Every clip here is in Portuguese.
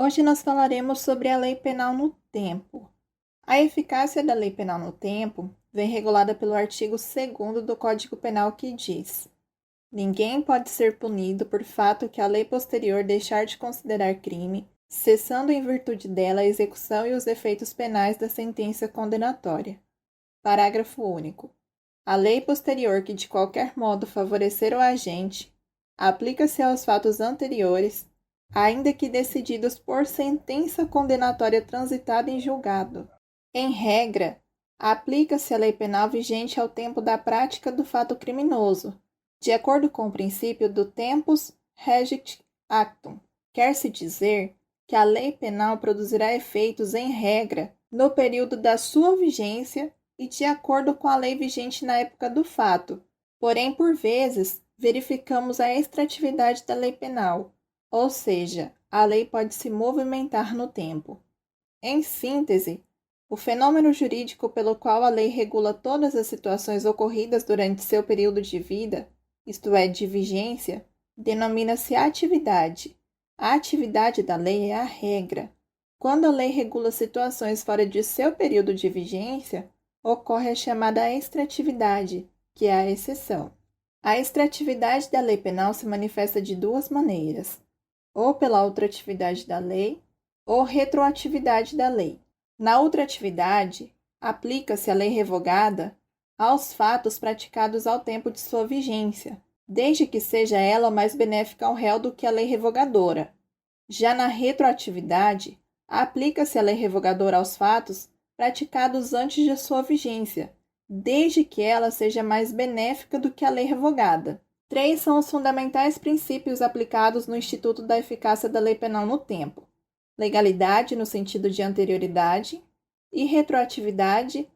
Hoje nós falaremos sobre a lei penal no tempo. A eficácia da lei penal no tempo vem regulada pelo artigo 2º do Código Penal, que diz: ninguém pode ser punido por fato que a lei posterior deixar de considerar crime, cessando em virtude dela a execução e os efeitos penais da sentença condenatória. Parágrafo único. A lei posterior que de qualquer modo favorecer o agente aplica-se aos fatos anteriores, ainda que decididos por sentença condenatória transitada em julgado. Em regra, aplica-se a lei penal vigente ao tempo da prática do fato criminoso, de acordo com o princípio do tempus regit actum. Quer-se dizer que a lei penal produzirá efeitos, em regra, no período da sua vigência e de acordo com a lei vigente na época do fato. Porém, por vezes, verificamos a extratividade da lei penal, ou seja, a lei pode se movimentar no tempo. Em síntese, o fenômeno jurídico pelo qual a lei regula todas as situações ocorridas durante seu período de vida, isto é, de vigência, denomina-se atividade. A atividade da lei é a regra. Quando a lei regula situações fora de seu período de vigência, ocorre a chamada extratividade, que é a exceção. A extratividade da lei penal se manifesta de duas maneiras: ou pela ultratividade da lei, ou retroatividade da lei. Na ultratividade, aplica-se a lei revogada aos fatos praticados ao tempo de sua vigência, desde que seja ela mais benéfica ao réu do que a lei revogadora. Já na retroatividade, aplica-se a lei revogadora aos fatos praticados antes de sua vigência, desde que ela seja mais benéfica do que a lei revogada. 3 são os fundamentais princípios aplicados no Instituto da Eficácia da Lei Penal no tempo: legalidade no sentido de anterioridade, e retroatividade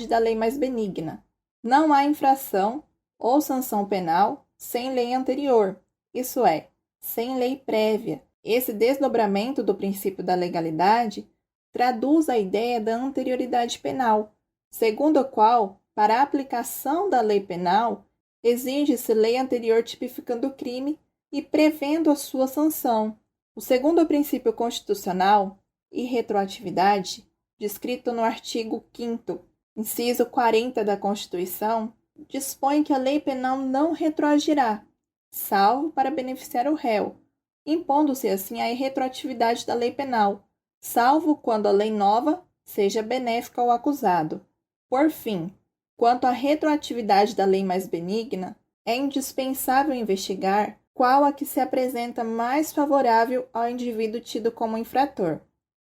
da lei mais benigna. Não há infração ou sanção penal sem lei anterior, isso é, sem lei prévia. Esse desdobramento do princípio da legalidade traduz a ideia da anterioridade penal, segundo a qual, para a aplicação da lei penal, exige-se lei anterior tipificando o crime e prevendo a sua sanção. O segundo princípio constitucional, irretroatividade, descrito no artigo 5º, inciso 40 da Constituição, dispõe que a lei penal não retroagirá, salvo para beneficiar o réu, impondo-se assim a irretroatividade da lei penal, salvo quando a lei nova seja benéfica ao acusado. Por fim, quanto à retroatividade da lei mais benigna, é indispensável investigar qual a que se apresenta mais favorável ao indivíduo tido como infrator.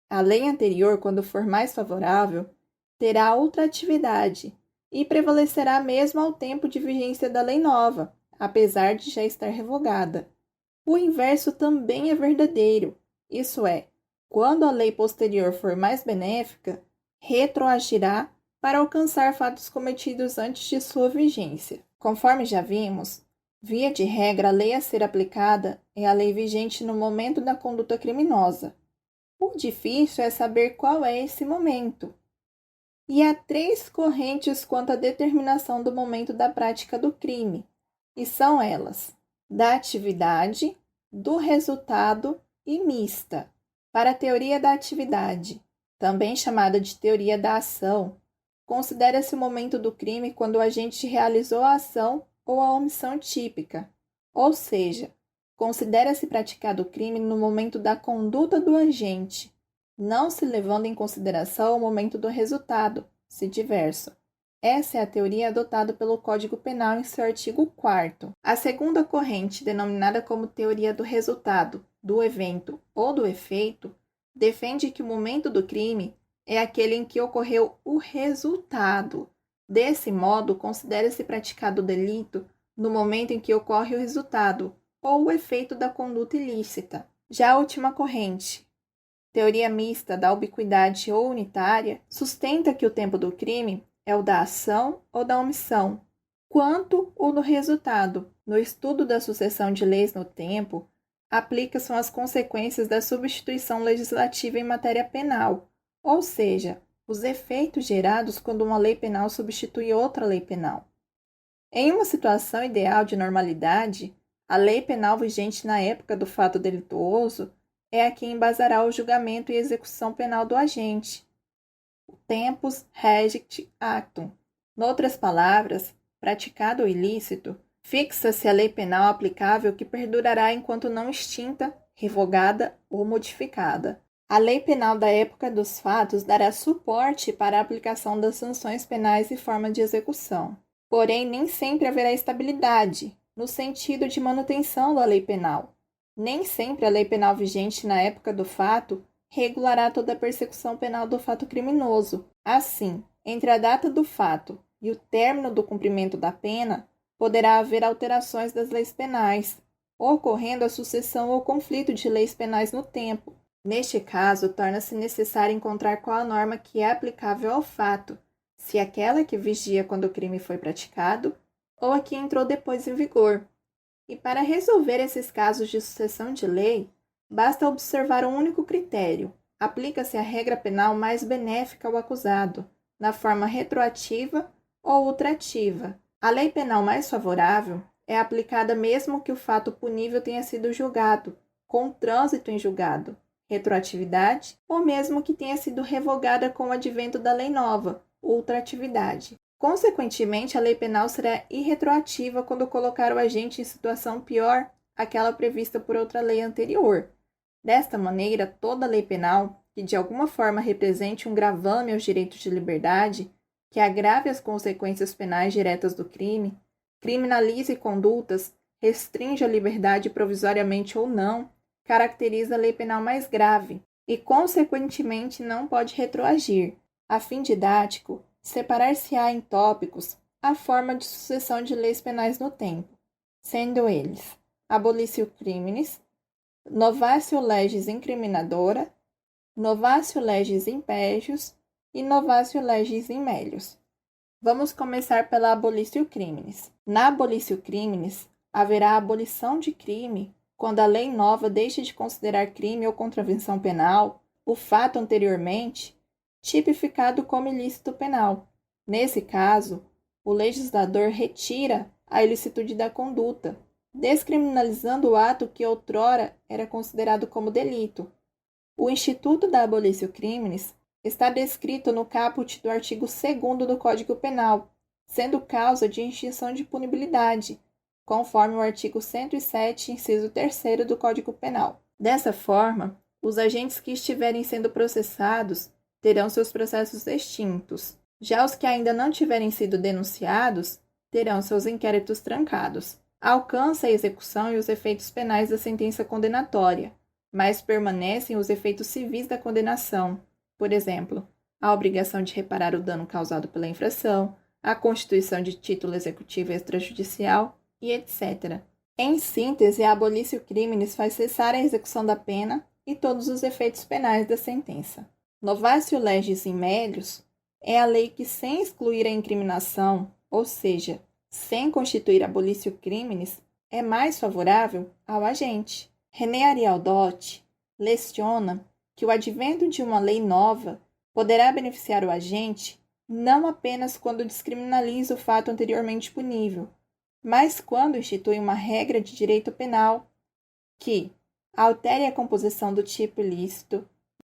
A lei anterior, quando for mais favorável, terá outra atividade e prevalecerá mesmo ao tempo de vigência da lei nova, apesar de já estar revogada. O inverso também é verdadeiro, isso é, quando a lei posterior for mais benéfica, retroagirá para alcançar fatos cometidos antes de sua vigência. Conforme já vimos, via de regra, a lei a ser aplicada é a lei vigente no momento da conduta criminosa. O difícil é saber qual é esse momento. E há 3 correntes quanto à determinação do momento da prática do crime, e são elas: da atividade, do resultado e mista. Para a teoria da atividade, também chamada de teoria da ação, considera-se o momento do crime quando o agente realizou a ação ou a omissão típica, ou seja, considera-se praticado o crime no momento da conduta do agente, não se levando em consideração o momento do resultado, se diverso. Essa é a teoria adotada pelo Código Penal em seu artigo 4º. A segunda corrente, denominada como teoria do resultado, do evento ou do efeito, defende que o momento do crime é aquele em que ocorreu o resultado. Desse modo, considera-se praticado o delito no momento em que ocorre o resultado ou o efeito da conduta ilícita. Já a última corrente, teoria mista da ubiquidade ou unitária, sustenta que o tempo do crime é o da ação ou da omissão, quanto o do resultado. No estudo da sucessão de leis no tempo, aplica-se as consequências da substituição legislativa em matéria penal, ou seja, os efeitos gerados quando uma lei penal substitui outra lei penal. Em uma situação ideal de normalidade, a lei penal vigente na época do fato delituoso é a que embasará o julgamento e execução penal do agente. O tempus regit actum. Noutras palavras, praticado o ilícito, fixa-se a lei penal aplicável que perdurará enquanto não extinta, revogada ou modificada. A lei penal da época dos fatos dará suporte para a aplicação das sanções penais e forma de execução. Porém, nem sempre haverá estabilidade, no sentido de manutenção da lei penal. Nem sempre a lei penal vigente na época do fato regulará toda a persecução penal do fato criminoso. Assim, entre a data do fato e o término do cumprimento da pena, poderá haver alterações das leis penais, ocorrendo a sucessão ou conflito de leis penais no tempo. Neste caso, torna-se necessário encontrar qual a norma que é aplicável ao fato, se aquela que vigia quando o crime foi praticado ou a que entrou depois em vigor. E para resolver esses casos de sucessão de lei, basta observar um único critério: aplica-se a regra penal mais benéfica ao acusado, na forma retroativa ou ultrativa. A lei penal mais favorável é aplicada mesmo que o fato punível tenha sido julgado, com trânsito em julgado, retroatividade, ou mesmo que tenha sido revogada com o advento da lei nova, ultratividade. Consequentemente, a lei penal será irretroativa quando colocar o agente em situação pior àquela prevista por outra lei anterior. Desta maneira, toda lei penal que de alguma forma represente um gravame aos direitos de liberdade, que agrave as consequências penais diretas do crime, criminalize condutas, restringe a liberdade provisoriamente ou não, caracteriza a lei penal mais grave e, consequentemente, não pode retroagir. A fim didático, separar-se-á em tópicos a forma de sucessão de leis penais no tempo, sendo eles abolitio criminis, novatio legis incriminadora, novatio legis impégios e novatio legis in melius. Vamos começar pela abolitio criminis. Na abolitio criminis, haverá a abolição de crime quando a lei nova deixa de considerar crime ou contravenção penal o fato anteriormente tipificado como ilícito penal. Nesse caso, o legislador retira a ilicitude da conduta, descriminalizando o ato que outrora era considerado como delito. O instituto da abolitio criminis está descrito no caput do artigo 2º do Código Penal, sendo causa de extinção de punibilidade, conforme o artigo 107, inciso 3º do Código Penal. Dessa forma, os agentes que estiverem sendo processados terão seus processos extintos. Já os que ainda não tiverem sido denunciados terão seus inquéritos trancados. Alcança a execução e os efeitos penais da sentença condenatória, mas permanecem os efeitos civis da condenação, por exemplo, a obrigação de reparar o dano causado pela infração, a constituição de título executivo extrajudicial e etc. Em síntese, a abolitio criminis faz cessar a execução da pena e todos os efeitos penais da sentença. Novatio legis in melius é a lei que, sem excluir a incriminação, ou seja, sem constituir abolitio criminis, é mais favorável ao agente. René Arialdotti leciona que o advento de uma lei nova poderá beneficiar o agente não apenas quando descriminaliza o fato anteriormente punível, mas quando institui uma regra de direito penal que altere a composição do tipo ilícito,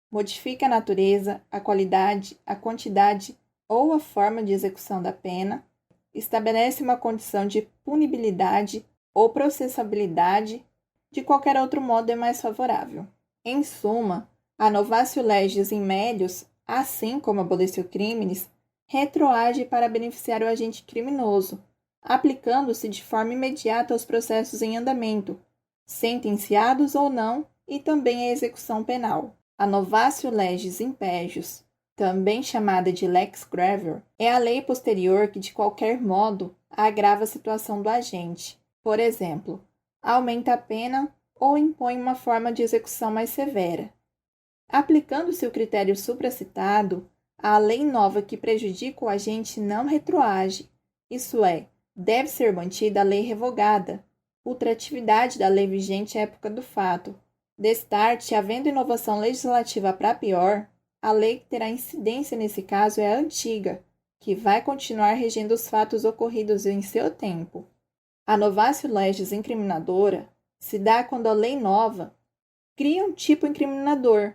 modifique a natureza, a qualidade, a quantidade ou a forma de execução da pena, estabelece uma condição de punibilidade ou processabilidade, de qualquer outro modo é mais favorável. Em suma, a novatio legis in melius, assim como a abolitio criminis, retroage para beneficiar o agente criminoso, aplicando-se de forma imediata aos processos em andamento, sentenciados ou não, e também à execução penal. A novatio legis impégios, também chamada de lex gravior, é a lei posterior que, de qualquer modo, agrava a situação do agente. Por exemplo, aumenta a pena ou impõe uma forma de execução mais severa. Aplicando-se o critério supracitado, a lei nova que prejudica o agente não retroage, isso é, deve ser mantida a lei revogada, ultratividade da lei vigente à época do fato. Destarte, havendo inovação legislativa para pior, a lei que terá incidência nesse caso é a antiga, que vai continuar regendo os fatos ocorridos em seu tempo. A novatio legis incriminadora se dá quando a lei nova cria um tipo incriminador,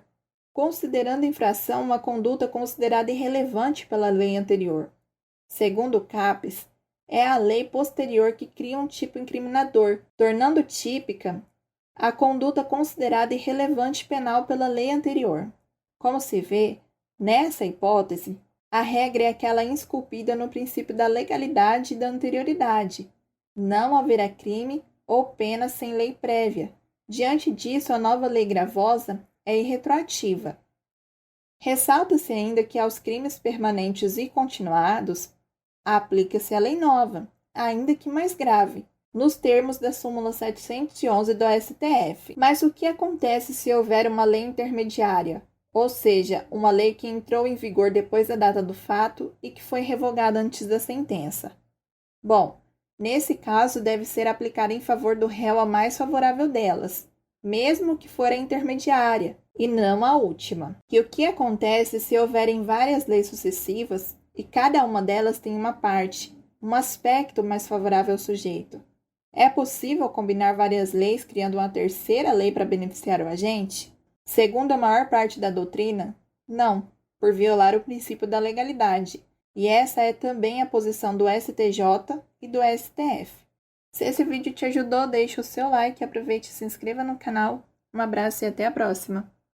considerando infração uma conduta considerada irrelevante pela lei anterior. Segundo o CAPES, é a lei posterior que cria um tipo incriminador, tornando típica a conduta considerada irrelevante penal pela lei anterior. Como se vê, nessa hipótese, a regra é aquela esculpida no princípio da legalidade e da anterioridade. Não haverá crime ou pena sem lei prévia. Diante disso, a nova lei gravosa é irretroativa. Ressalta-se ainda que aos crimes permanentes e continuados aplica-se a lei nova, ainda que mais grave, nos termos da súmula 711 do STF. Mas o que acontece se houver uma lei intermediária, ou seja, uma lei que entrou em vigor depois da data do fato e que foi revogada antes da sentença? Bom, nesse caso deve ser aplicada em favor do réu a mais favorável delas, mesmo que for a intermediária, e não a última. E o que acontece se houverem várias leis sucessivas e cada uma delas tem uma parte, um aspecto mais favorável ao sujeito? É possível combinar várias leis criando uma terceira lei para beneficiar o agente? Segundo a maior parte da doutrina, não, por violar o princípio da legalidade. E essa é também a posição do STJ e do STF. Se esse vídeo te ajudou, deixe o seu like, aproveite e se inscreva no canal. Um abraço e até a próxima!